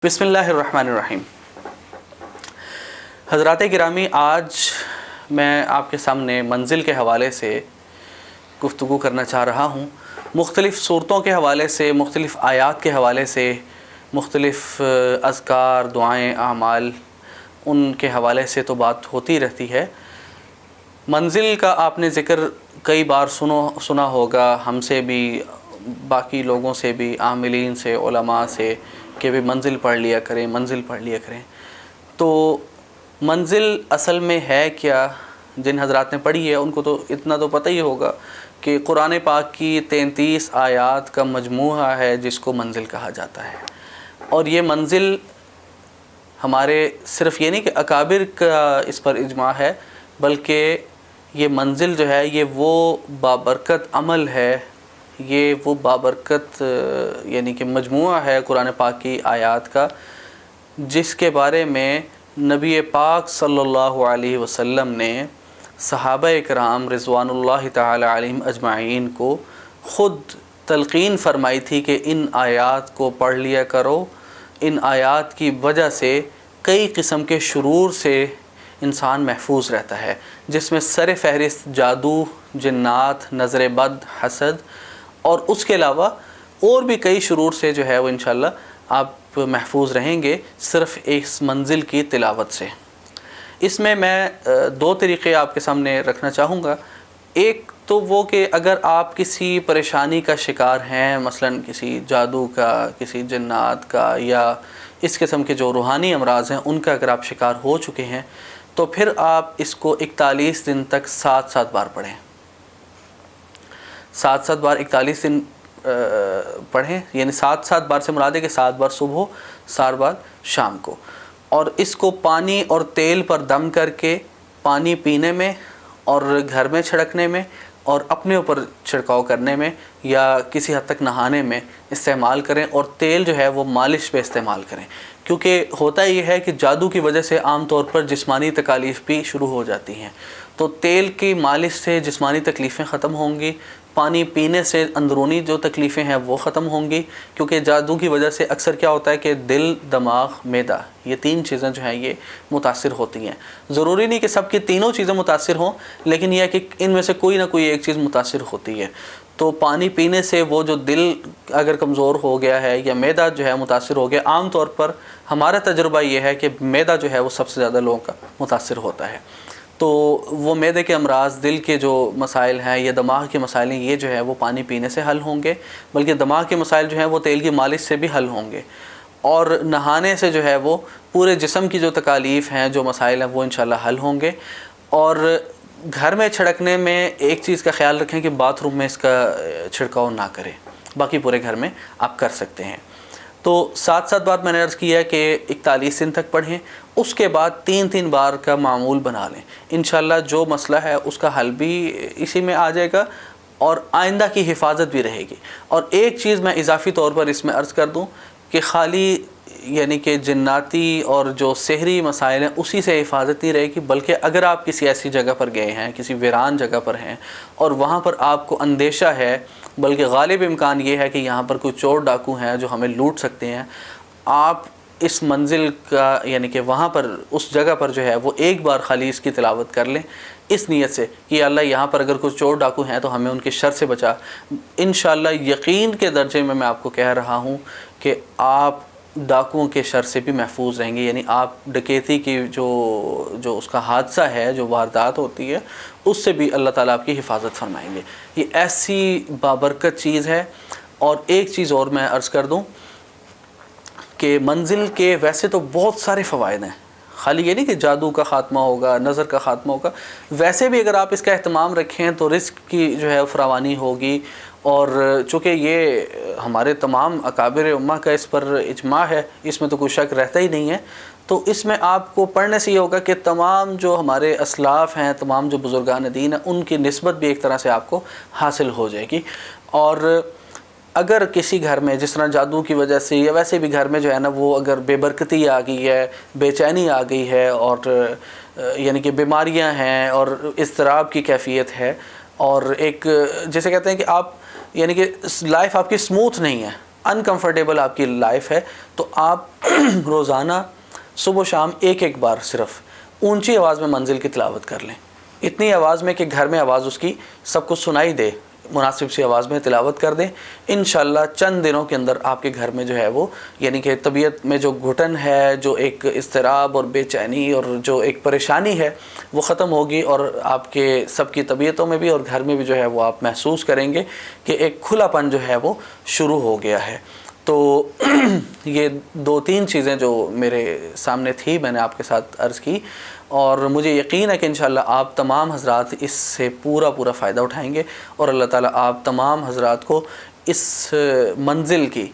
बिस्मिल्लाहिर्रहमानिर्रहीम। हज़रात गिरामी, आज मैं आपके सामने मंजिल के हवाले से गुफ्तगू करना चाह रहा हूँ। मुख्तलिफ़ सूरतों के हवाले से, मुख्तलिफ़ आयात के हवाले से, मुख्तलिफ़ अज़कार, दुआएँ, आमाल, उनके हवाले से तो बात होती रहती है। मंजिल का आपने ज़िक्र कई बार सुना होगा, हमसे भी, बाकी लोगों से भी, आमिलीन से, उलमा से, कि भी मंजिल पढ़ लिया करें, मंजिल पढ़ लिया करें। तो मंजिल असल में है क्या? जिन हज़रात ने पढ़ी है उनको तो इतना तो पता ही होगा कि कुरान पाक की 33 आयात का मजमूआ है जिसको मंजिल कहा जाता है। और ये मंजिल हमारे सिर्फ़ ये नहीं कि अकाबिर का इस पर इजमा है, बल्कि ये मंजिल जो है ये वो बाबरकत अमल है, ये वो बाबरकत यानी कि मजमूआ है कुरान पाक की आयात का, जिसके बारे में नबी पाक सल्लल्लाहु अलैहि वसल्लम ने सहाबा कराम रिज़वानुल्लाहि ताला अलैहिम अजमाइन को ख़ुद तलक़ीन फ़रमाई थी कि इन आयात को पढ़ लिया करो। इन आयात की वजह से कई किस्म के शुरूर से इंसान महफूज रहता है, जिसमें सर फ़हरिस्त जादू, जिन्नात, नज़र बद, हसद और उसके अलावा और भी कई शुरूर से जो है वो इंशाअल्लाह आप महफूज रहेंगे सिर्फ़ इस मंजिल की तिलावत से। इसमें मैं दो तरीक़े आपके सामने रखना चाहूँगा। एक तो वो कि अगर आप किसी परेशानी का शिकार हैं, मसलन किसी जादू का, किसी जिन्नात का, या इस किस्म के जो रूहानी अमराज़ हैं उनका अगर आप शिकार हो चुके हैं, तो फिर आप इसको 41 दिन तक 7-7 बार पढ़ें। 7-7 बार 41 दिन पढ़ें, यानी 7-7 बार से मुराद है कि 7 बार सुबह, 7 बार शाम को। और इसको पानी और तेल पर दम करके पानी पीने में और घर में छिड़कने में और अपने ऊपर छिड़काव करने में या किसी हद तक नहाने में इस्तेमाल करें। और तेल जो है वो मालिश पे इस्तेमाल करें, क्योंकि होता ये है कि जादू की वजह से आम तौर पर जिस्मानी तकालीफ़ भी शुरू हो जाती हैं। तो तेल की मालिश से जिस्मानी तकलीफ़ें ख़त्म होंगी, पानी पीने से अंदरूनी जो तकलीफ़ें हैं वो ख़त्म होंगी, क्योंकि जादू की वजह से अक्सर क्या होता है कि दिल, दिमाग, मैदा, ये 3 चीज़ें जो हैं ये मुतासिर होती हैं। ज़रूरी नहीं कि सबकी तीनों चीज़ें मुतासिर हों, लेकिन यह है कि इनमें से कोई ना कोई एक चीज़ मुतासिर होती है। तो पानी पीने से वो जो दिल अगर कमज़ोर हो गया है या मैदा जो है मुतासिर हो गया, आम तौर पर हमारा तजुर्बा ये है कि मैदा जो है वो सबसे ज़्यादा लोगों का मुतासिर होता है। तो वो मैदे के अमराज़, दिल के जो मसाइल हैं या दिमाग के मसाइल हैं, ये जो है वो पानी पीने से हल होंगे, बल्कि दिमाग के मसाइल जो हैं वो तेल की मालिश से भी हल होंगे। और नहाने से जो है वो पूरे जिस्म की जो तकालीफ़ हैं, जो मसाइल हैं, वो इंशाअल्लाह हल होंगे। और घर में छिड़कने में एक चीज़ का ख्याल रखें कि बाथरूम में इसका छिड़काव ना करें, बाकी पूरे घर में आप कर सकते हैं। तो 7-7 बार मैंने अर्ज़ किया कि 41 दिन तक पढ़ें। उसके बाद 3-3 बार का मामूल बना लें। इंशाअल्लाह जो मसला है उसका हल भी इसी में आ जाएगा और आइंदा की हिफाजत भी रहेगी। और एक चीज़ मैं इजाफ़ी तौर पर इसमें अर्ज़ कर दूं कि ख़ाली यानी कि जिन्नाती और जो सेहरी मसाइल हैं उसी से हिफाजत नहीं रहेगी, बल्कि अगर आप किसी ऐसी जगह पर गए हैं, किसी वीरान जगह पर हैं और वहाँ पर आपको अंदेशा है, बल्कि गालिब इम्कान ये है कि यहाँ पर कोई चोर डाकू हैं जो हमें लूट सकते हैं, आप इस मंजिल का यानी कि वहाँ पर उस जगह पर जो है वो एक बार खाली इसकी तिलावत कर लें, इस नीयत से कि अल्लाह यहाँ पर अगर कुछ चोर डाकू हैं तो हमें उनके शर से बचा। इंशाअल्लाह यकीन के दर्जे में मैं आपको कह रहा हूँ कि आप डाकुओं के शर से भी महफूज रहेंगे। यानी आप डकैती की जो उसका हादसा है, जो वारदात होती है, उससे भी अल्लाह ताला आपकी हिफाजत फरमाएंगे। ये ऐसी बाबरकत चीज़ है। और एक चीज़ और मैं अर्ज़ कर दूं कि मंजिल के वैसे तो बहुत सारे फ़वाइद हैं, खाली ये नहीं कि जादू का ख़ात्मा होगा, नज़र का ख़ात्मा होगा, वैसे भी अगर आप इसका अहतमाम रखें तो रिस्क की जो है फरावानी होगी। और चूँकि ये हमारे तमाम अकाबिर उम्मा का इस पर इजमा है, इसमें तो कोई शक रहता ही नहीं है। तो इसमें आपको पढ़ने से ये होगा कि तमाम जो हमारे असलाफ़ हैं, तमाम जो बुज़ुर्गान दीन हैं, उनकी निस्बत भी एक तरह से आपको हासिल हो जाएगी। और अगर किसी घर में जिस तरह जादू की वजह से या वैसे भी घर में जो है ना वो अगर बेबरकती आ गई है, बेचैनी आ गई है और यानी कि बीमारियां हैं और इज़्तिराब की कैफियत है, और एक जैसे कहते हैं कि आप यानी कि लाइफ आपकी स्मूथ नहीं है, انکمفرٹیبل آپ کی لائف ہے، تو آپ روزانہ صبح و شام ایک بار صرف اونچی آواز میں منزل کی تلاوت کر لیں، اتنی آواز میں کہ گھر میں آواز اس کی سب کو سنائی دے، مناسب سی آواز میں تلاوت کر دیں۔ انشاءاللہ چند دنوں کے اندر آپ کے گھر میں جو ہے وہ یعنی کہ طبیعت میں جو گھٹن ہے، جو ایک اضطراب اور بے چینی اور جو ایک پریشانی ہے وہ ختم ہوگی، اور آپ کے سب کی طبیعتوں میں بھی اور گھر میں بھی جو ہے وہ آپ محسوس کریں گے کہ ایک کھلا پن جو ہے وہ شروع ہو گیا ہے۔ تو یہ 2-3 چیزیں جو میرے سامنے تھی میں نے آپ کے ساتھ عرض کی، اور مجھے یقین ہے کہ انشاءاللہ آپ تمام حضرات اس سے پورا فائدہ اٹھائیں گے، اور اللہ تعالیٰ آپ تمام حضرات کو اس منزل کی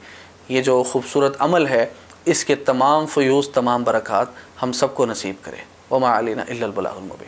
یہ جو خوبصورت عمل ہے اس کے تمام فیوز، تمام برکات ہم سب کو نصیب کرے۔ وما علینا الا البلاغ المبین۔